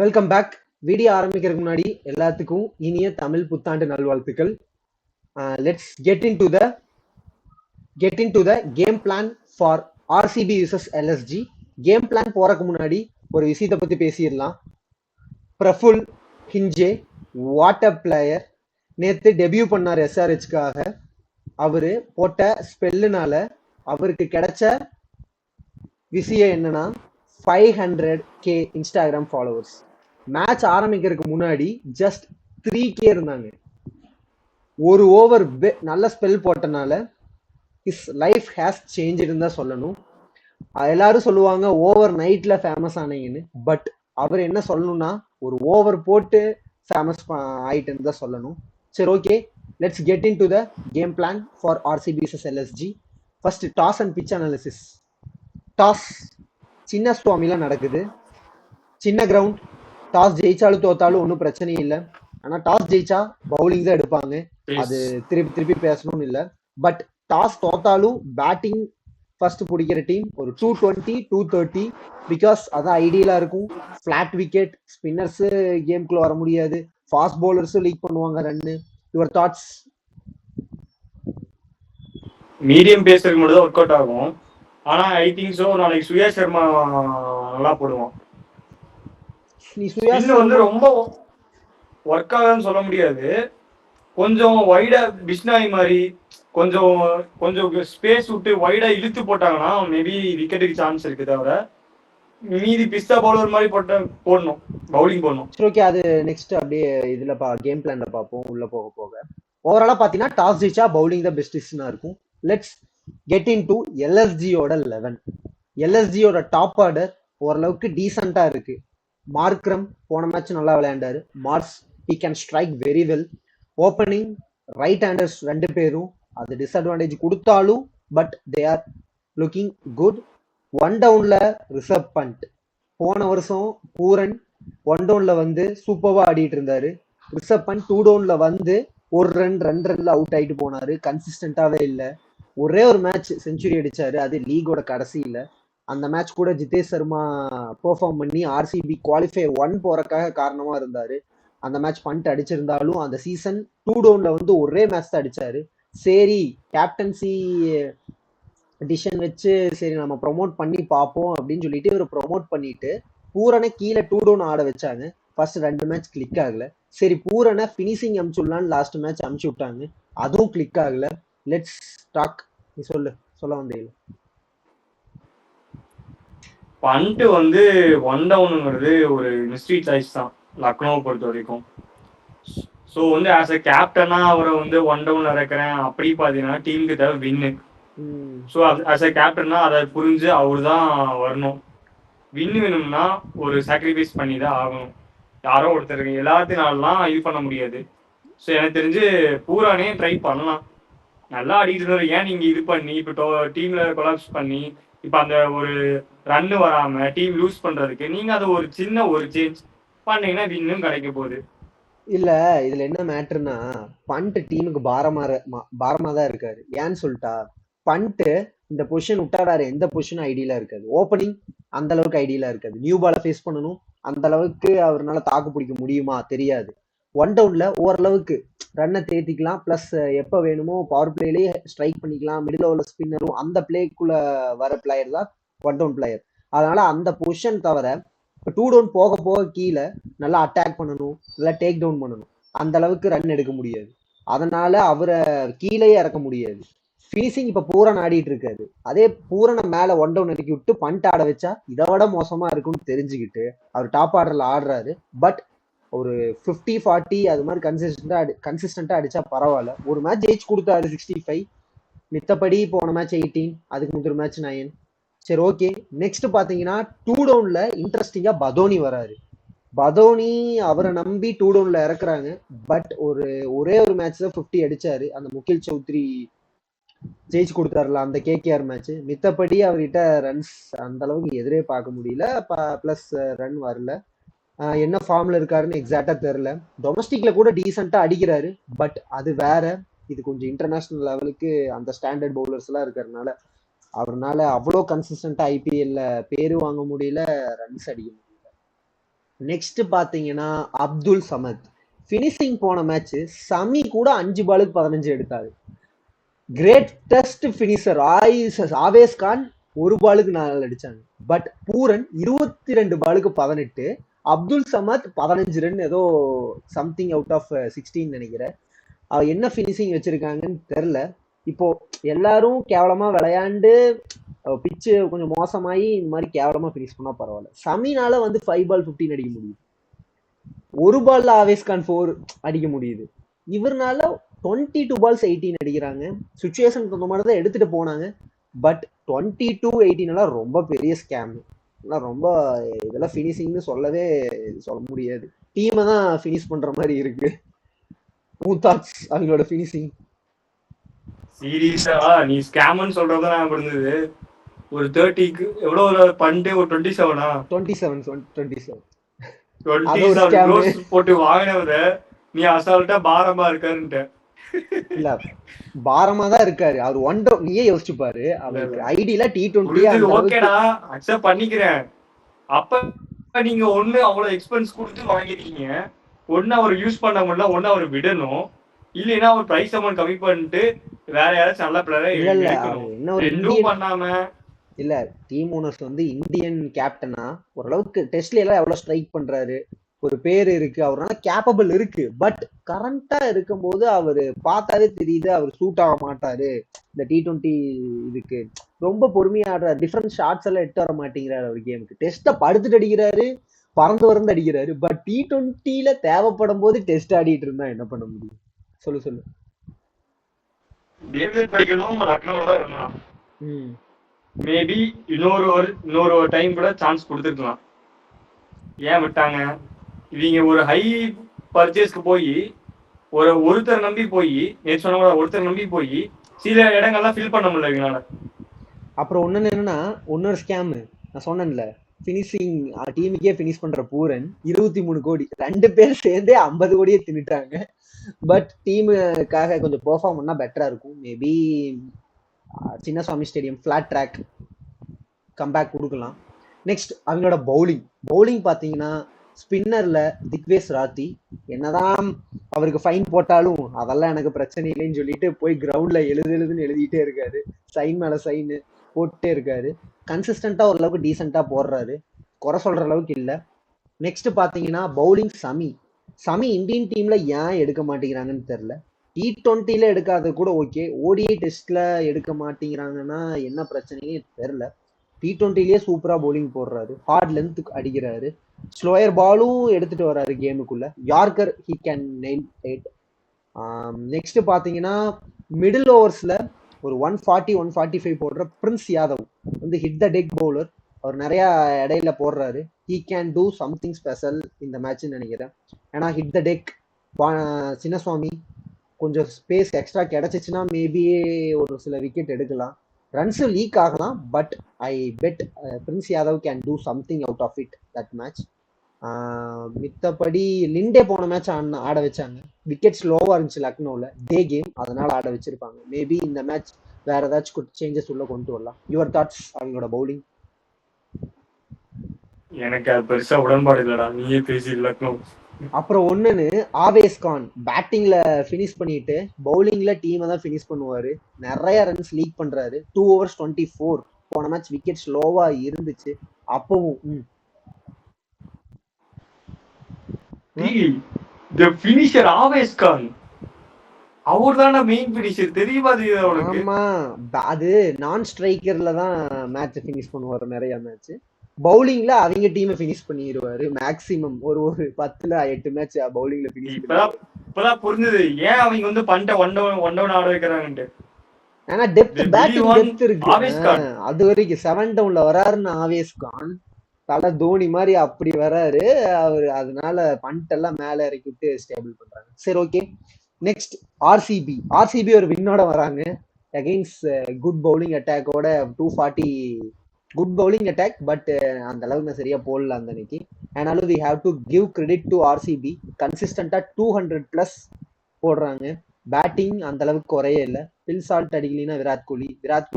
Welcome back. Video ஆரம்பிக்கிறதுக்கு முன்னாடி எல்லாத்துக்கும் இனிய தமிழ் புத்தாண்டு நல்வாழ்த்துக்கள். Let's get in to the game plan for RCB versus LSG. Game plan போறதுக்கு முன்னாடி ஒரு விஷயத்தை பத்தி பேசிடலாம். Praful Hinge what a player. நேற்று டெபியூ பண்ணார் எஸ்ஆர்ஹெச்காக. அவரு போட்ட ஸ்பெல்லுனால அவருக்கு கிடைச்ச விஷயம் என்னன்னா 500K இன்ஸ்டாகிராம் ஃபாலோவர்ஸ். மேட்ச் ஆரம்பிக்கிறதுக்கு முன்னாடி ஜஸ்ட் 3K இருந்தாங்க. ஒரு ஓவர் நல்ல ஸ்பெல் போட்டனால ஹிஸ் லைஃப் ஹேஸ் சேஞ்சுன்னு தான் சொல்லணும். எல்லாரும் சொல்லுவாங்க ஓவர் நைட்ல ஃபேமஸ் ஆனீங்கன்னு. பட் அவர் என்ன சொல்லணும்னா ஒரு ஓவர் போட்டு ஃபேமஸ் ஆயிட்டுன்னு தான் சொல்லணும். சரி, okay, let's get in to the game plan for RCB versus LSG. First toss and pitch analysis. Toss சின்ன சுவாமில நடக்குது. சின்ன கிரவுண்ட். டாஸ் ஜெயிச்சாலும் தோத்தாலும் ஒன்றும் பிரச்சனை இல்லை. ஆனால் டாஸ் ஜெயிச்சா பவுலிங் தான் எடுப்பாங்க. அது திருப்பி திருப்பி பேசணும்னு இல்லை. பட் டாஸ் தோத்தாலும் பேட்டிங் ஃபர்ஸ்ட் பிடிக்கிற டீம் ஒரு 220 230 பிகாஸ் அதான் ஐடியலா இருக்கும். ஃபிளாட் விக்கெட், ஸ்பின்னர்ஸ் கேம்குள்ள வர முடியாது, ஃபாஸ்ட் பவுலர்ஸும் லீக் பண்ணுவாங்க ரன்னு. Your thoughts? மீடியம் பேசருக்கு மட்டும் தான் ஒர்க் அவுட் ஆகும். ஆனா ஐ திங்க் சோ நாளைக்கு சுயா சர்மா நல்லா போடுவான். நீ சுயா வந்து ரொம்ப ஒர்க் ஆகுதுன்னு சொல்ல முடியாது. கொஞ்சம் வைடா பிஷ்னாய் மாதிரி கொஞ்சம் கொஞ்சம் ஸ்பேஸ் விட்டு வைடா இழுத்து போட்டாங்கன்னா மேபி விக்கெட்டுக்கு சான்ஸ் இருக்கு. தவிர மீதி பிஸ்தா பவுலர் மாதிரி போடணும், பவுலிங் போடணும். சரி, ஓகே, அது நெக்ஸ்ட் அப்படியே இதுல கேம் பிளான்ல பார்ப்போம் உள்ள போக போக. ஓவராலா பாத்தீங்கன்னா டாஸ் ஜெயிச்சா பவுலிங் தான் பெஸ்ட் டிசிஷனா இருக்கும். லெட்ஸ் கெட் இன் டு எல்எஸ்ஜியோட 11. எல்எஸ்ஜியோட டாப் ஆர்டர் ஓரளவுக்கு டீசெண்டா இருக்கு. மார்க்ரம் போன மேட்ச் நல்லா விளையாண்டாரு. Marsh he can strike very well. Opening right handers 2 பேரும் அது டிஸ்அட்வான்டேஜ் கொடுத்தாலும் but they are looking good. 1 டவுன்ல ரிஷப் பண்ட். போன வருஷம் பூரன் 1 டவுன்ல வந்து சூப்பர்வா ஆடிட்டு இருந்தாரு. ரிஷப் பண்ட் 2 டவுன்ல வந்து 1 ரன் 2 ரன்ல அவுட் ஆயிட்டு போனாரு. கன்சிஸ்டன்டாவே இல்லை. ஒரே ஒரு மேட்ச் செஞ்சுரி அடிச்சாரு, அது லீகோட கடைசியில. அந்த மேட்ச் கூட ஜிதேஷ் சர்மா பெர்ஃபார்ம் பண்ணி ஆர்சிபி குவாலிஃபயர் 1 போறதுக்காக காரணமா இருந்தாரு. அந்த மேட்ச் பண்ட் அடிச்சிருந்தாலும் அந்த சீசன் 2 டவுன்ல வந்து ஒரே மேட்ச் தான் அடிச்சாரு. சரி, கேப்டன்சி டிசிஷன் வச்சு சரி நம்ம ப்ரொமோட் பண்ணி பார்ப்போம் அப்படின்னு சொல்லிட்டு இவர் ப்ரொமோட் பண்ணிட்டு பூரனை கீழே 2 டவுன் ஆட வச்சாங்க. ஃபர்ஸ்ட் 2 மேட்ச் கிளிக் ஆகல. சரி, பூரனை பினிஷிங் அமுச்சுடலான்னு லாஸ்ட் மேட்ச் அமுச்சு விட்டாங்க, அதுவும் கிளிக் ஆகல. Let's talk. நீ சொல்ல வந்தீங்க. பண்ட் வந்து 1 டவுனுங்கிறது ஒரு மிஸ்ட்ரி சாய்ஸ் தான் லக்னோவை பொறுத்த வரைக்கும். ஸோ வந்து ஆஸ் அ கேப்டனா அவரை வந்து 1 டவுன்ல இறக்குறேன் அப்படி பார்த்தீங்கன்னா டீமுக்கு தேவை வின்னு. ஸோ ஆஸ் அ கேப்டனா அதை புரிஞ்சு அவரு தான் வரணும். வின்னு வேணும்னா ஒரு சாக்ரிஃபைஸ் பண்ணி தான் ஆகணும். யாரோ ஒருத்தருக்கு எல்லாத்தினாலாம் இது பண்ண முடியாது. ஸோ எனக்கு தெரிஞ்சு பூரானே ட்ரை பண்ணலாம். நல்லா ஆடிட்டு இருந்தாரு. ஏன் நீங்க இது பண்ணி இப்போ டீம்ல கொலாப்ஸ் பண்ணி இப்போ அந்த ஒரு ரன்னு வராம டீம் லூஸ் பண்றதுக்கு நீங்க அதை ஒரு சின்ன ஒரு சேஞ்ச் பண்ணீங்கன்னா வின்னும் கிடைக்க போகுது. இல்ல, இதுல என்ன மேட்டர்னா பண்ட் டீமுக்கு பாரமா தான் இருக்காரு. ஏன்னு சொல்லிட்டா பண்ட் இந்த பொசிஷன் விட்டாடாரு, எந்த பொசிஷனும் ஐடியலா இருக்காது. ஓப்பனிங் அந்த அளவுக்கு ஐடியலா இருக்காது. நியூ பால ஃபேஸ் பண்ணணும், அந்த அளவுக்கு அவரால் தாக்கு பிடிக்க முடியுமா தெரியாது. 1 டவுன்ல ஓரளவுக்கு ரன்னை தேத்திக்கலாம். பிளஸ் எப்ப வேணுமோ பவர் பிளேலயே ஸ்ட்ரைக் பண்ணிக்கலாம். மிடில் ஓவர்ல ஸ்பின்னரும் அந்த பிளேக்குள்ள வர பிளேயர் தான் 1 டவுன் பிளேயர். அதனால அந்த பொசிஷன் தவிர இப்போ 2 டவுன் போக போக கீழே நல்லா அட்டாக் பண்ணணும், நல்லா டேக் டவுன் பண்ணணும். அந்த அளவுக்கு ரன் எடுக்க முடியாது. அதனால அவரை கீழே இறக்க முடியாது. ஃபினிஷிங் இப்ப பூரன் ஆடிட்டு இருக்காரு. அதே பூரனை மேல 1 டவுன் இறக்கி விட்டு பண்ட் ஆட வச்சா இதை விட மோசமா இருக்கும்னு தெரிஞ்சுக்கிட்டு அவர் டாப் ஆர்டர்ல ஆடுறாரு. பட் ஒரு 50-40 அது மாதிரி கன்சிஸ்டண்டா அடிச்சா பரவாயில்ல. ஒரு மேட்ச் ஜெயிச்சு கொடுத்தாரு 65. மித்தபடி போன மேட்ச் 18, அதுக்கு முதல் மேட்ச் 9. சரி, ஓகே, நெக்ஸ்ட் பாத்தீங்கன்னா 2 டவுன்ல இன்ட்ரெஸ்டிங்கா பதோனி வராரு. பதோனி அவரை நம்பி 2 டவுன்ல இறக்குறாங்க. பட் ஒரே ஒரு மேட்ச் தான் 50 அடிச்சாரு. அந்த முகில் சௌத்ரி ஜெயிச்சு கொடுத்தாருல அந்த கேகேஆர் மேட்ச். மித்தபடி அவர்கிட்ட ரன்ஸ் அந்த அளவுக்கு எதிரே பார்க்க முடியல. பிளஸ் ரன் வரல. என்ன ஃபார்ம்ல இருக்காருன்னு எக்ஸாக்டா தெரியல. டொமஸ்டிக்ல கூட டீசெண்டா அடிக்கிறாரு. பட் அது வேற, இது கொஞ்சம் இன்டர்நேஷனல் லெவலுக்கு அந்த ஸ்டாண்டர்ட் பவுலர்ஸ் எல்லாம் இருக்கிறதுனால அவர்னால அவ்வளோ கன்சிஸ்டண்டா ஐபிஎல்ல பேரு வாங்க முடியல, ரன்ஸ் அடிக்க முடியல. நெக்ஸ்ட் பாத்தீங்கன்னா அப்துல் சமத் ஃபினிஷிங் போன மேட்ச் சமி கூட 5 பாலுக்கு 15 எடுத்தாரு. கிரேட்டஸ்ட் ஃபினிஷர் ஆவேஸ் கான் 1 பாலுக்கு 4 அடிச்சாங்க. பட் பூரன் 22 பாலுக்கு 18, அப்துல் சமத் 15 ரன் ஏதோ சம்திங் அவுட் ஆஃப் 16 நினைக்கிறேன். என்ன ஃபினிஷிங் வச்சிருக்காங்கன்னு தெரியல. இப்போ எல்லாரும் கேவலமா விளையாண்டு பிச்சு கொஞ்சம் மோசமாயி இந்த மாதிரி கேவலமா ஃபினிஷ் பண்ணா பரவாயில்ல. சமினால வந்து 5 பால் 15 அடிக்க முடியுது. 1 பால்ல ஆவேஸ் கான் 4 அடிக்க முடியுது. இவர்னால 22 பால்ஸ் 18 அடிக்கிறாங்க. சுச்சுவேஷன் தகுந்த மாதிரி தான் எடுத்துட்டு போனாங்க. பட் 22-18 எல்லாம் ரொம்ப பெரிய ஸ்கேம். ரொம்ப இதெல்லாம் ஃபினிஷிங்னு சொல்ல முடியாது. டீமை தான் ஃபினிஷ் பண்ற மாதிரி இருக்கு. தாட்ஸ் அவங்களோட ஃபினிஷிங். சீரியஸா நீ ஸ்கேம்னு சொல்றதா நான் இருந்தது. ஒரு 30க்கு எவ்வளவு ஒரு பண்டு ஒரு 27 crores போட்டு வாங்கினவர நீ அசால்ட்டா பாரமா இருக்காருன்ட்ட. இல்ல பாரமா தான் இருக்காரு அவர். ஒன் டவுன் நீயே யோசிச்சு பாரு. அவருக்கு ஐடியில T20 ஓகேடா அக்செப்ட் பண்ணிக்கிறேன். அப்ப நீங்க ஒண்ணு அவ்வளவு எக்ஸ்பென்ஸ் கொடுத்து வாங்கிருக்கீங்க, ஒண்ணு அவர் யூஸ் பண்ண முடியல, ஒண்ணு அவர் விடணும், இல்லைன்னா அவர் பிரைஸ் அமௌண்ட் கம்மி பண்ணிட்டு வேற யாராச்சும் நல்ல பிளேயரை எடுக்கணும். ரெண்டும் பண்ணாம இல்ல டீம் ஓனர்ஸ் வந்து இந்தியன் கேப்டனா ஓரளவுக்கு டெஸ்ட்ல எல்லாம் எவ்வளவு ஸ்ட்ரைக் பண்றாரு, ஒரு பேர் இருக்கு, அவரால் கேப்பபிள் இருக்கு. பட் கரண்டா இருக்கும்போது அவரு பார்த்தாலே தெரியுது அவர் சூட் ஆக மாட்டாரு இந்த T20 இதுக்கு. ரொம்ப பொறுமையா ஆடுறாரு. டிஃப்ரெண்ட் ஷாட்ஸ் எல்லாம் எட்டு வர மாட்டேங்கிறாரு அவர் கேமுக்கு. டெஸ்ட்டை படுத்துட்டு அடிக்கிறாரு, பறந்து அடிக்கிறாரு. பட் T20ல தேவைப்படும் போது டெஸ்ட் ஆடிட்டு இருந்தா என்ன பண்ண முடியும்? சொல்லு. மேபி இன்னொரு டைம் கூட சான்ஸ் கொடுத்துருக்கலாம். ஏன் விட்டாங்க? இவங்க ஒரு ஹை பர்ச்சேஸ்க்கு போய் ஒருத்தர் நம்பி போய் ஒருத்தர் நம்பி போய் சில இடங்கள்லாம் ஃபில் பண்ண முடியல இவங்களால. அப்புறம் என்னன்னா இன்னொரு ஸ்கேம் நான் சொன்னேன்ல, பினிஷிங் டீமுக்கே பினிஷ் பண்ற பூரன் 23 கோடி 2 பேர் சேர்ந்தே 50 கோடியே தின்னுட்டாங்க. பட் டீமுக்காக கொஞ்சம் பெர்ஃபார்ம் பண்ணா பெட்டரா இருக்கும். Maybe Chinnaswamy stadium flat track comeback கொடுக்கலாம். நெக்ஸ்ட் அவங்களோட பவுலிங் பாத்தீங்கன்னா ஸ்பின்னர்ல திக்வேஸ் ராத்தி என்னதான் அவருக்கு ஃபைன் போட்டாலும் அதெல்லாம் எனக்கு பிரச்சனை இல்லைன்னு சொல்லிட்டு போய் கிரவுண்ட்ல எழுதுன்னு எழுதிட்டே இருக்காரு. சைன் மேல சைன் போட்டுட்டே இருக்காரு. கன்சிஸ்டண்டா ஓரளவுக்கு டீசெண்டா போடுறாரு, குறை சொல்ற அளவுக்கு இல்ல. நெக்ஸ்ட் பாத்தீங்கன்னா பவுலிங் சமி இந்தியன் டீம்ல ஏன் எடுக்க மாட்டேங்கிறாங்கன்னு தெரியல. T20ல எடுக்காத கூட ஓகே, ODI டெஸ்ட்ல எடுக்க மாட்டேங்கிறாங்கன்னா என்ன பிரச்சனையே தெரியல. T20லயே சூப்பரா பவுலிங் போடுறாரு, ஹார்ட் லென்த் அடிக்கிறாரு, ஸ்லோயர் பாலும் எடுத்துட்டு வர்றாரு கேமுக்குள்ள. Yorker he can nail it. Next பாத்தீங்கன்னா மிடில் ஓவர்ஸ்ல ஒரு 140-145 போடுற பிரின்ஸ் யாதவ் வந்து ஹிட் த டெக் பவுலர். அவர் நிறைய இடையில போடுறாரு. He can do something special இந்த மேட்ச்னு நினைக்கிறேன். ஏன்னா ஹிட் த டெக் சின்னசுவாமி கொஞ்சம் ஸ்பேஸ் எக்ஸ்ட்ரா கிடைச்சிச்சுன்னா மேபி ஒரு சில விக்கெட் எடுக்கலாம், ரன்ஸ் லீக் ஆகலாம். But I bet Prince Yadav can do something out of it that match. மித்தபடி லிண்டே போன மேட்ச் ஆட வச்சாங்க. விக்கெட் ஸ்லோவா இருந்துச்சு லக்னோல, டே கேம், அதனால ஆட வச்சிருப்பாங்க. மேபி இந்த மேட்ச் வேற ஏதாச்சும் சேஞ்சஸ் உள்ள கொண்டு வரலாம். யுவர் தாட்ஸ் அவங்களோட பவுலிங்? எனக்கு அது பெருசா உடன்பாடு இல்லடா, நீயே பேசி லக்னோ. அப்புறம் ஒண்ணுன்னு ஆவேஸ் கான் பேட்டிங்ல பினிஷ் பண்ணிட்டு பவுலிங்ல டீமை தான் பினிஷ் பண்ணுவாரு. நிறைய ரன்ஸ் லீக் பண்றாரு. 2 overs 24 போன மேட்ச் விக்கெட் ஸ்லோவா இருந்துச்சு. அப்பவும் ஆவேஸ் கான் அவர் தான மெயின் ஃபினிஷர், தெரியுமா? ஆமா, அது நான் ஸ்ட்ரைக்கர்ல தான் மேட்ச் பினிஷ் பண்ணுவாரு நிறைய மேட்ச். பவுலிங்ல அவங்க டீமை பினிஷ் பண்ணிடுவாரு மேக்ஸிமம். ஒரு 10-8 மேட்ச் பவுலிங்ல பினிஷ். இப்பதான் புரிஞ்சது ஏன் அவங்க வந்து பண்ட ஒன் டவுன் ஆட வைக்கிறாங்கன்னு. ஏன்னா பேட்டிங் டெப்த் இருக்கு. அது வரைக்கும் 7 டவுன்ல வராருன்னு ஆவேஸ் கான் தலை தோனி மாதிரி அப்படி வராரு அவரு. அதனால பண்ட் எல்லாம் மேல இறக்கி விட்டு ஸ்டேபிள் பண்றாங்க. சரி, ஓகே. நெக்ஸ்ட் ஆர்சிபி ஒரு வின்னோட வராங்க அகைன்ஸ்ட் குட் பவுலிங் அட்டாக்கோட. 240 குட் பவுலிங் அட்டாக். பட் அந்த அளவுக்கு சரியா போடல அந்த அன்னைக்கு. ஆனாலும் we have to give credit to RCB. கன்சிஸ்டண்டா 200+ போடுறாங்க. பேட்டிங் அந்த அளவுக்கு குறையே இல்லை. பில் சால்ட் அடிக்கலினா விராட் கோலி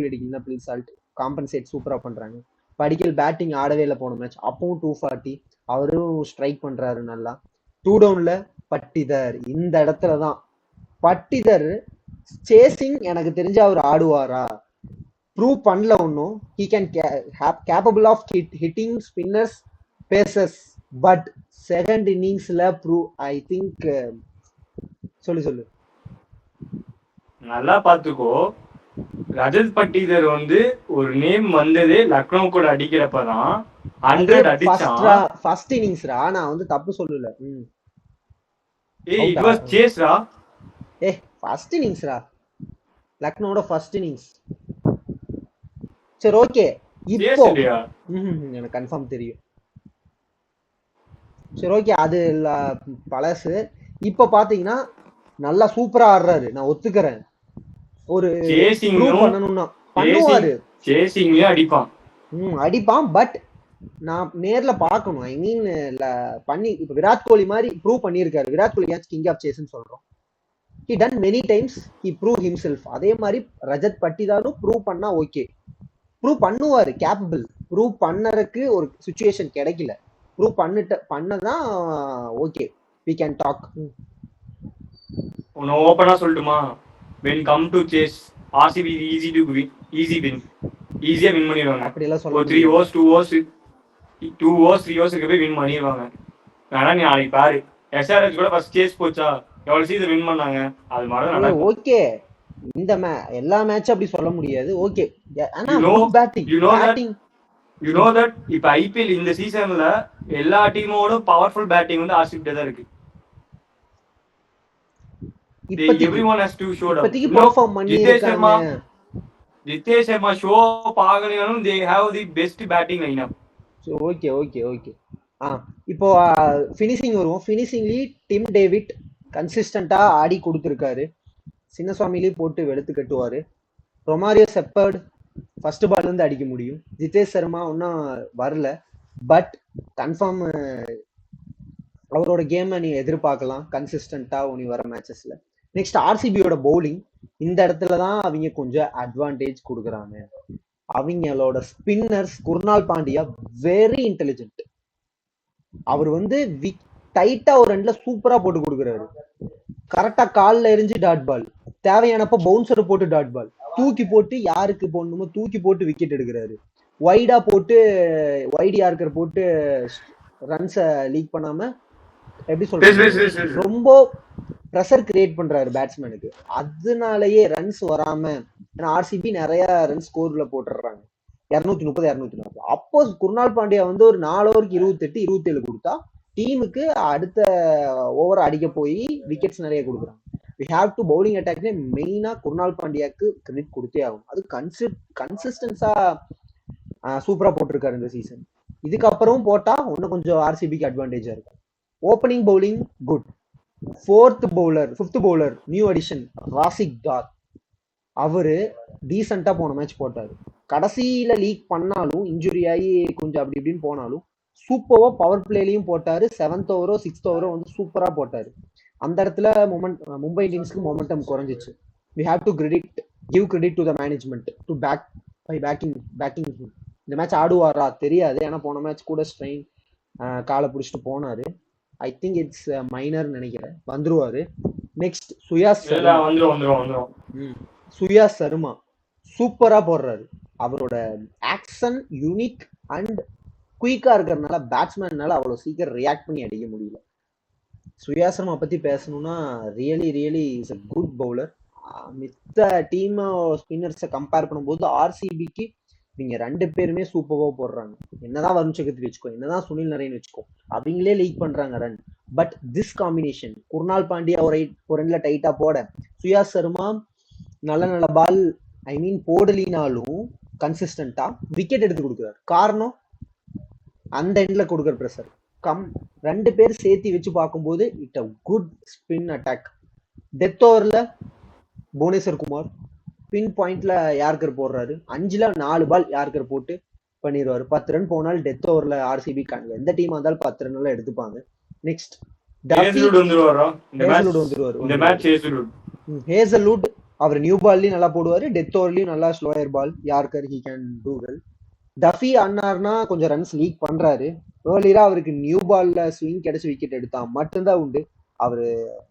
அடிக்கலினா பில் சால்ட் காம்பன்சேட் சூப்பரா பண்றாங்க. படிக்கல் பேட்டிங் ஆடவே இல்லை போன மேட்ச், அப்பவும் 240. அவரும் ஸ்ட்ரைக் பண்றாரு நல்லா. 2 டவுன்ல பட்டிதர் இந்த இடத்துலதான் பட்டிதர் சேசிங் எனக்கு தெரிஞ்சு அவர் ஆடுவாரா ப்ரூவ் பண்ணல ஒன்னும். He can capable of hitting spinners paces but second இன்னிங்ஸ்ல ப்ரூவ் ஐ திங்க் சொல்லு நல்லா பாத்துக்கோ, ரஜத் பட்டிதர் வந்து ஒரு நேம் வந்ததே லக்னோ கூட அடிக்கிறப்பதான் 100 அடிச்சான். ஃபர்ஸ்ட் இன்னிங்ஸ்ரா, நான் வந்து தப்பு சொல்லல. ஏய் இட் வாஸ் சேஸ்ரா. ஃபர்ஸ்ட் இன்னிங்ஸ்ரா, லக்னோட ஃபர்ஸ்ட் இன்னிங்ஸ். சரி ஓகே, இப்போ எனக்கு கன்ஃபார்ம் தெரியும். சரி ஓகே, அது பழசு. இப்ப பாத்தீங்கன்னா நல்லா சூப்பரா ஆடுறாரு, நான் ஒத்துக்கிறேன். ஒரு பண்ணணும்னா பண்ணுவாரு, அடிப்பான். பட் நான் நேர்ல பாக்கணும். ஐ மீன் பண்ணி இப்ப விராட் கோலி மாதிரி ப்ரூவ் பண்ணிருக்காரு. விராட் கோலி ஏன் கிங் ஆஃப் சேஸ்ன்னு சொல்றோம். he done many times, he proved himself. அதே மாதிரி ரஜத் பட்டிதாரும் ப்ரூவ் பண்ணா ஓகே, ப்ரூவ் பண்ணுவாரு, கேப்பபிள். ப்ரூவ் பண்ணறதுக்கு ஒரு சிச்சுவேஷன் கிடைக்கல, ப்ரூவ் பண்ணதான் ஓகே, we can talk. உன்னை ஓப்பனா சொல்லட்டுமா, when come to chase RCB easy to win, easy win, ஈஸியா வின் பண்ணிடுவாங்க. அப்படி எல்லாம் சொல்ல 3 overs 2 overs 3 ஓவர்ஸ்க்கு போய் வின் பண்ணிடுவாங்க. ஆனா நீ நாளைக்கு பாரு, எஸ்ஆர்எச் கூட ஃபர்ஸ்ட் சேஸ் போச்சா, எவ்வளவு சீசன் வின் பண்ணாங்க. அது மாதிரி நல்லா ஓகே. இந்த எல்லா மேட்ச் அப்படி சொல்ல முடியாது. ஓகே, ஆனா பேட்டிங் யூ நோ தட் இப்ப ஐபிஎல் இந்த சீசன்ல எல்லா டீமோட பவர்ஃபுல் பேட்டிங் வந்து ஆர்சிபி தான் இருக்கு. everyone has to show up. Jitesh Sharma show பாக்கலனாலும் they have the best batting lineup. Okay okay okay. இப்போ ஃபினிஷிங் வருவோம். ஃபினிஷிங்லி டிம் டேவிட் கன்சிஸ்டண்டா ஆடி கொடுத்துருக்காரு. சின்னசுவாமிலையும் போட்டு வெளுத்து கட்டுவாரு. ரொமாரியோ செப்பர்ட் ஃபர்ஸ்ட் பால்ல இருந்து அடிக்க முடியும். ஜிதேஷ் சர்மா ஒன்னும் வரல, பட் கன்ஃபார்ம் அவரோட கேமை நீ எதிர்பார்க்கலாம் கன்சிஸ்டண்டா உனி வர மேட்சஸ்ல. நெக்ஸ்ட் ஆர்சிபியோட பவுலிங், இந்த இடத்துலதான் அவங்க கொஞ்சம் அட்வான்டேஜ் கொடுக்குறாங்க. அவங்களோட spinners Krunal Pandya very intelligent. அவர் வந்து டைட்டா ஒரு ரெண்டுல சூப்பரா போட்டு கொடுக்குறாரு. கரெக்டா கால்ல எரிஞ்சு டாட் பால், தேவையானப்ப பவுன்சர் போட்டு டாட் பால் தூக்கி போட்டு யாருக்கு போடணுமோ தூக்கி போட்டு விக்கெட் எடுக்கிறாரு. வைடா போட்டு வைடி யார்கர் போட்டு ரன்ஸை லீக் பண்ணாம எப்படி சொல்றது, ரொம்ப ப்ரெஷர் கிரியேட் பண்றாரு பேட்ஸ்மேனுக்கு. அதனாலயே ரன்ஸ் வராம, ஏன்னா ஆர்சிபி நிறைய ரன் ஸ்கோர்ல போட்டுறாங்க 230 240. அப்போ குர்னால் பாண்டியா வந்து ஒரு 4 ஓவருக்கு 28 27 கொடுத்தா டீமுக்கு அடுத்த ஓவர் அடிக்க போய் விக்கெட்ஸ் நிறைய கொடுக்குறாங்க. we have to bowling attack மெயினா குர்னால் பாண்டியாக்கு கிரெடிட் கொடுத்தே ஆகும். அது கன்சிஸ்டன்ஸா சூப்பரா போட்டிருக்காரு இந்த சீசன். இதுக்கப்புறம் போட்டா இன்னும் கொஞ்சம் ஆர்சிபிக்கு அட்வான்டேஜா இருக்கும். Opening bowling good. Fifth bowler new addition Rasikh Dar, அவரு டீசெண்டா போன மேட்ச் போட்டாரு. கடைசியில லீக் பண்ணாலும் இன்ஜுரி ஆகி கொஞ்சம் அப்படி இப்படின்னு போனாலும் சூப்பரா பவர் பிளேலையும் போட்டாரு. 7th ஓவரோ 6th ஓவரோ வந்து சூப்பரா போட்டாரு. அந்த இடத்துல மும்பை இந்தியன்ஸ்க்கு மொமெண்டம் குறைஞ்சிச்சு. we have to give credit to the management to backing. இந்த மேட்ச் ஆடுவாரா தெரியாது, ஏன்னா போன மேட்ச் கூட ஸ்ட்ரெயின் காலை பிடிச்சிட்டு போனாரு. ஐ திங்க் இட்ஸ் மைனர் நினைக்கிறேன், வந்துருவாரு. நெக்ஸ்ட் சுயா சர்மா சூப்பரா போடுறாரு. அவரோட ஆக்ஷன் யூனிக் அண்ட் குயிக்கா இருக்கிறதுனால பேட்ஸ்மேன்னால அவ்வளவு சீக்கிரம் ரியாக்ட் பண்ணி அடிக்க முடியல. சுயா சர்மா பத்தி பேசணும்னா really is a good bowler. மித்த டீம் ஸ்பின்னர்ஸை கம்பேர் பண்ணும்போது ஆர்சிபிக்கு நீங்க 2 பேருமே சூப்பரா போடுறாங்க. என்னதான் வருண் சக்கரவர்த்தி வச்சுக்கோ, என்னதான் சுனில் நரேன் வச்சுக்கோ, அவங்களே லீக் பண்றாங்க run. But this combination Krunal Pandya ஒரு ரெண்டுல டைட்டா போட, சுயா சர்மா நல்ல பால் ஐ மீன் போடலினாலும் கன்சிஸ்டண்டா விக்கெட் எடுத்து கொடுக்குறாரு. காரணம் அந்த எண்ட்ல கொடுக்குற ப்ரெஷர். 2 பேர் சேர்த்து வச்சு பார்க்கும்போது it a good spin attack. Death ஓவர்ல புவனேஸ்வர் குமார் பின் பாயிண்ட்ல யார்கர் போடுறாரு. 5ல 4 பால் யார்கர் போட்டு பண்ணிடுவாரு. 10 ரன் போனால் டெத் ஓவர்ல ஆர்சிபி எந்த டீம் இருந்தாலும் 10 ரன் எல்லாம் எடுத்துப்பாங்க. நெக்ஸ்ட் ஹேசல்வுட் அவர் நியூ பால்லயும் நல்லா போடுவாரு, டெத் ஓவர்லயும் நல்லா slower ball yorker he can do well. Duffy ஆனார்னா கொஞ்சம் ரன்ஸ் லீக் பண்றாரு. ஏர்லியரா அவருக்கு நியூ பால்ல ஸ்விங் கிடைச்சு விக்கெட் எடுத்தா மட்டும்தான் உண்டு. அவரு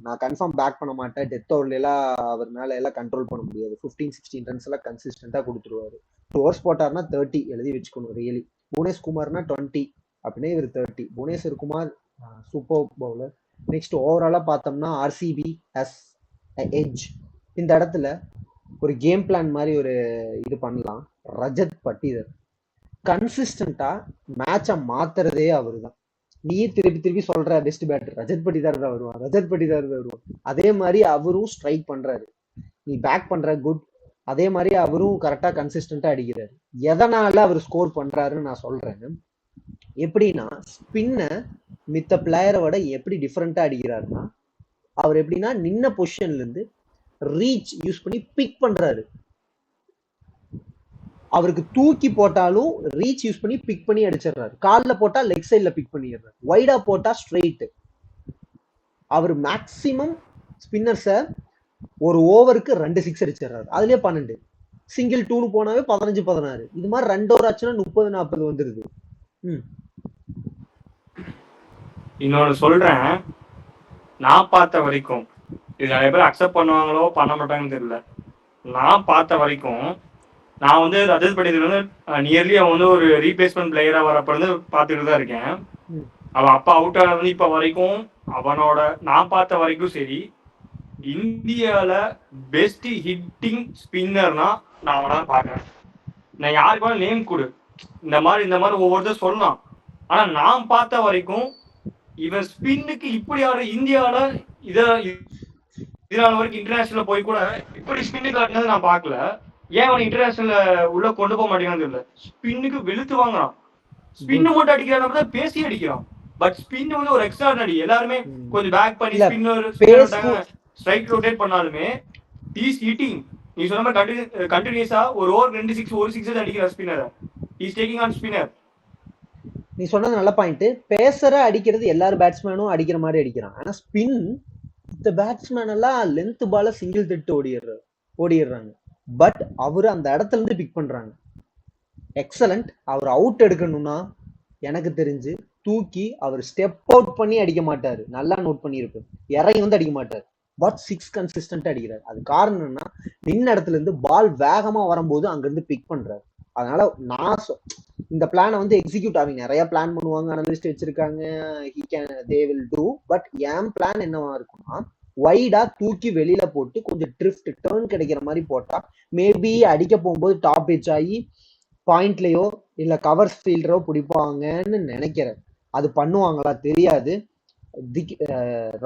நான் கன்ஃபார்ம் பேக் பண்ண மாட்டேன். டெத் ஓவர்ல எல்லாம் அவர்னால எல்லாம் கண்ட்ரோல் பண்ண முடியாது. 15-16 ரன்ஸ் எல்லாம் கன்சிஸ்டன்டா கொடுத்துருவாரு. 2 ஓவர்ஸ் போட்டார்னா 30 எழுதி வச்சுக்கணும் ரியலி. புவனேஷ் குமார்னா 20 அப்படின்னே இவர் 30. Bhuvneshwar Kumar super bowler. Next ஓவராலா பார்த்தோம்னா ஆர்சிபி ஹஸ் எட்ஜ். இந்த இடத்துல ஒரு கேம் பிளான் மாதிரி ஒரு இது பண்ணலாம். ரஜத் பட்டிதர் கன்சிஸ்டண்டா மேட்சை மாத்துறதே அவரு தான். நீ திருப்பி திருப்பி சொல்ற பெஸ்ட் பேட்டர் ரஜத் பட்டிதார் தான் வருவான், ரஜத் பட்டிதார் தான் வருவான். அதே மாதிரி அவரும் ஸ்ட்ரைக் பண்றாரு. நீ பேக் பண்ற குட். அதே மாதிரி அவரும் கரெக்டா கன்சிஸ்டண்டா அடிக்கிறாரு. எதனால அவர் ஸ்கோர் பண்றாருன்னு நான் சொல்றேன். எப்படின்னா ஸ்பின்ன மித்த பிளேயரை விட எப்படி டிஃப்ரெண்டா அடிக்கிறாருன்னா, அவர் எப்படின்னா நின்ன பொசிஷன்ல இருந்து ரீச் யூஸ் பண்ணி பிக் பண்றாரு. அவருக்கு தூக்கி போட்டாலும் ரீச் யூஸ் பண்ணி பிக் பண்ணி அடிச்சிடுறாரு. காலில் போட்டா லெக் சைட்ல பிக் பண்ணிடுறாரு. வைடா போட்டா ஸ்ட்ரெயிட். அவர் மேக்சிமம் ஸ்பின்னர்ஸை ஒரு ஓவருக்கு 2 6 அடிச்சிடுறாரு. அதுலயே 12. சிங்கிள் 2 போனாவே 15-16. இது மாதிரி 2 ஓவர் ஆச்சுன்னா 30-40 வந்துருது. இன்னொன்னு சொல்றேன், நான் பார்த்த வரைக்கும் இது நிறைய பேர் அக்செப்ட் பண்ணுவாங்களோ பண்ண மாட்டாங்கன்னு தெரியல. நான் பார்த்த வரைக்கும் நான் வந்து ரஜத் பட்டிதர் வந்து நியர்லி அவன் வந்து ஒரு ரீப்ளேஸ்மெண்ட் பிளேயரா வரப்ப இருந்து பார்த்துட்டு தான் இருக்கேன். அவன் அப்பா அவுட் ஆனது இப்ப வரைக்கும் அவனோட நான் பார்த்த வரைக்கும் சரி, இந்தியால பெஸ்ட் ஹிட்டிங் ஸ்பின்னர்னா நான் அவனை பாக்குறேன். நான் யாருக்கு நேம் கொடு, இந்த மாதிரி ஒவ்வொருத்தர் சொல்லலாம். ஆனா நான் பார்த்த வரைக்கும் இவன் ஸ்பின்னுக்கு இப்படி ஆடு இந்தியாவில இதனால வரைக்கும் இன்டர்நேஷனல் போய் கூட இப்படி ஸ்பின்னுக்கு ஆடினது நான் பார்க்கல. ஏன் அவன் இன்டர்நேஷனல் உள்ள கொண்டு போக மாட்டேங்கிறான்னு தெரியல. ஸ்பின்னுக்கு வெளுத்து வாங்குறான். ஸ்பின்னு மட்டும் அடிக்கிறான் தான் பேசி அடிக்கிறான். பட் ஸ்பின் வந்து ஒரு எக்ஸ்ட்ராடனரி. எல்லாருமே கொஞ்சம் பேக் பண்ணி ஸ்பின்னர் ஸ்ட்ரைக் ரொட்டேட் பண்ணாலுமே இஸ் ஹிட்டிங். நீ சொன்ன மாதிரி கண்டினியூஸா ஒரு ஓவர் 2 6 ஒரு 6 அடிக்கிற spinner. Is taking on spinner. நீ சொன்னது நல்ல பாயிண்ட். பேசற அடிக்கிறது எல்லாரும் பேட்ஸ்மேனும் அடிக்கிற மாதிரி அடிக்கிறான். ஆனா ஸ்பின் இந்த பேட்ஸ்மேன் எல்லாம் லென்த் பால சிங்கிள் தட்டு ஓடிடுறாங்க. பட் அவரு அந்த இடத்துல இருந்து பிக் பண்றாங்க. எக்ஸலண்ட். அவர் அவுட் எடுக்கணும்னா எனக்கு தெரிஞ்சு தூக்கி அவர் ஸ்டெப் அவுட் பண்ணி அடிக்க மாட்டாரு. நல்லா நோட் பண்ணியிருப்பேன். இறங்கி வந்து அடிக்க மாட்டாரு. பட் 6 கன்சிஸ்டன்டா அடிக்கிறார். அது காரணம் என்னன்னா நின்ன இடத்துல இருந்து பால் வேகமா வரும்போது அங்க இருந்து பிக் பண்றாரு. அதனால நான் இந்த பிளானை வந்து எக்ஸிக்யூட் ஆவீங்க. நிறைய பிளான் பண்ணுவாங்க, அனலிஸ்ட் வச்சிருக்காங்க, they will do. But N plan என்னவா இருக்கும்னா வைடா தூக்கி வெளியில போட்டு கொஞ்சம் ட்ரிஃப்ட் டர்ன் கிடைக்கிற மாதிரி போட்டா மேபி அடிக்க போகும்போது டாப் எச் ஆகி பாயிண்ட்லயோ இல்ல கவர் ஃபீல்டரோ பிடிப்பாங்கன்னு நினைக்கிறேன். அது பண்ணுவாங்களா தெரியாது.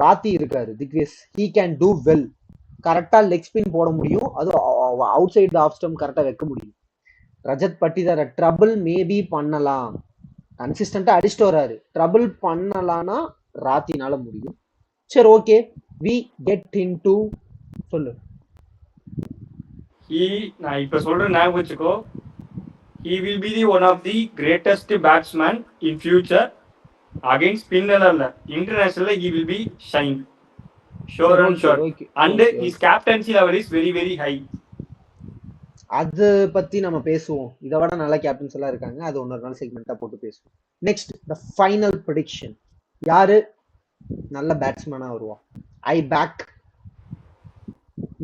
ராத்தி இருக்காரு Digvesh, he can do well. கரெக்டா லெக் ஸ்பின் போட முடியும். அது outside the off stump கரெக்டா வைக்க முடியும். ரஜத் பட்டிதார ட்ரபிள் மேபி பண்ணலாம். கன்சிஸ்டன்டா அடிச்சுட்டு வராரு. ட்ரபிள் பண்ணலாம்னா ராத்தினால முடியும். சரி, ஓகே, வி கெட் இன்டு சொல்லு. நான் இப்ப சொல்றேன், ஞாபகம் வச்சுக்கோ. He will be the one of the greatest batsman in future. Against spinner அல்ல, international he will be shine. Sure and sure. And his captaincy level is very very high. அது பத்தி நம்ம பேசுவோம். இதை விட நல்ல கேப்டன்ஸ் எல்லாம் இருக்காங்க. அது இன்னொரு நாள் செக்மெண்டா போட்டு பேசுவோம். Next the final prediction. யாரு நல்ல பேட்ஸ்மேனா வருவா? ஐ பேக்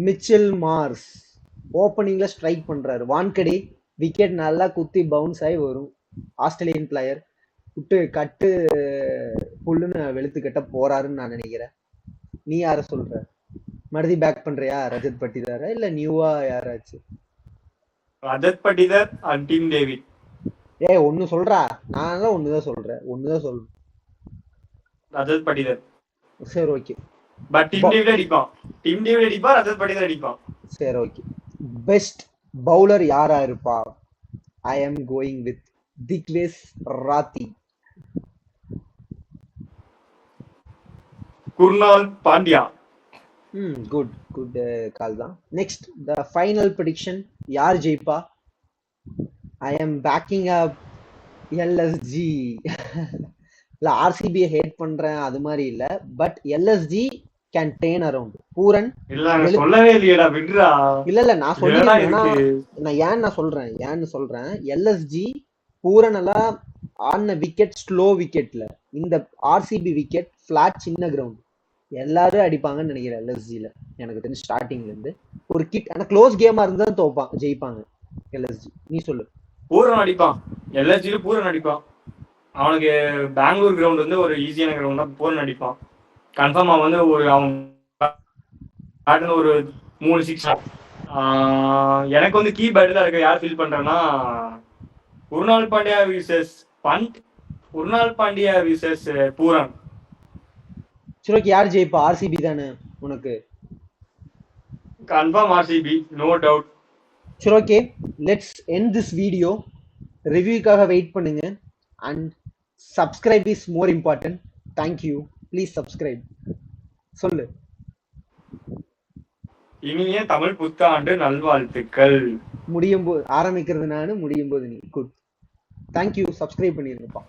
மிச்சல் மார்ஸ். ஓப்பனிங்ல ஸ்ட்ரைக் பண்றாரு. வான்கடி விக்கெட் நல்லா குத்தி பவுன்ஸ் ஆகி வரும். ஆஸ்திரேலியன் பிளேயர் விட்டு கட்டு புல்லுன்னு வெளுத்து கட்ட போறாருன்னு நான் நினைக்கிறேன். நீ யார சொல்ற? மறுபடி பேக் பண்றியா? ரஜத் பட்டிதாரா இல்ல நியூவா யாராச்சும்? Rajat Patidar and team David. ஒன்னு சொல்றா. நான் ஒண்ணுதான் சொல்றேன். ரஜத் பட்டிதார். சரி, ஓகே. பட் டீம் டேவிட் அடிப்பான். டீம் டேவிட் அடிப்பா, ரஜத் பட்டிதார் அடிப்பான். சரி, ஓகே. பெஸ்ட் பவுலர் யாரா இருப்பா? I am going with Digvesh Rathi. Krunal Pandya. Good call தான். Next the final prediction. யார் ஜெயிப்பா? I am backing up LSG. இல்ல ஆர்சிபியை ஹேட் பண்றேன் அது மாதிரி இல்ல. But LSG can turn around. Pooran சொல்லவே இல்லையடா, விட்றா. இல்ல நான் சொல்லிருக்கேன். நான் ஏன்னு சொல்றேன். எல்எஸ்ஜி பூரன் எல்லாம் ஆடின விக்கெட் ஸ்லோ விக்கெட்ல, இந்த ஆர்சிபி விக்கெட் பிளாட் சின்ன கிரவுண்ட், எல்லாரும் அடிப்பாங்கன்னு நினைக்கிறேன் எல்எஸ்ஜில. எனக்கு தெரிஞ்சு ஸ்டார்டிங்ல இருந்து ஒரு கிட், ஆனா க்ளோஸ் கேமா இருந்தா ஜெயிப்பாங்க எல்எஸ்ஜி. நீ சொல்லு. பூரன் அடிப்பான், எல்எஸ்ஜில பூரன் அடிப்பான். அவனுக்கு பெங்களூர் கிரவுண்ட் வந்து ஒரு ஈஸியான கிரவுண்ட் தான், பூரன் அடிப்பான் கன்ஃபார்மா. வந்து ஒரு அவன் ஒரு 3-6. எனக்கு வந்து கீ பேட்டில் இருக்க யார் ஃபீல் பண்றேன்னா Krunal Pandya versus Pant, Krunal Pandya versus Pooran. சரி ஓகே, யார் ஜெயிப்பா? ஆர்சிபி தானே உனக்கு? Confirm RCB, no doubt. சரி okay, let's end this video. ரிவ்யூக்காக வெயிட் பண்ணுங்க. And subscribe is more important. Thank you. Please subscribe. சொல்லு. இனிய தமிழ் புத்தாண்டு நல்வாழ்த்துக்கள். முடியும் போது ஆரம்பிக்கிறது நானு, முடியும் போது நீ. குட். தேங்க்யூ. சப்ஸ்கிரைப் பண்ணிருங்கப்பா.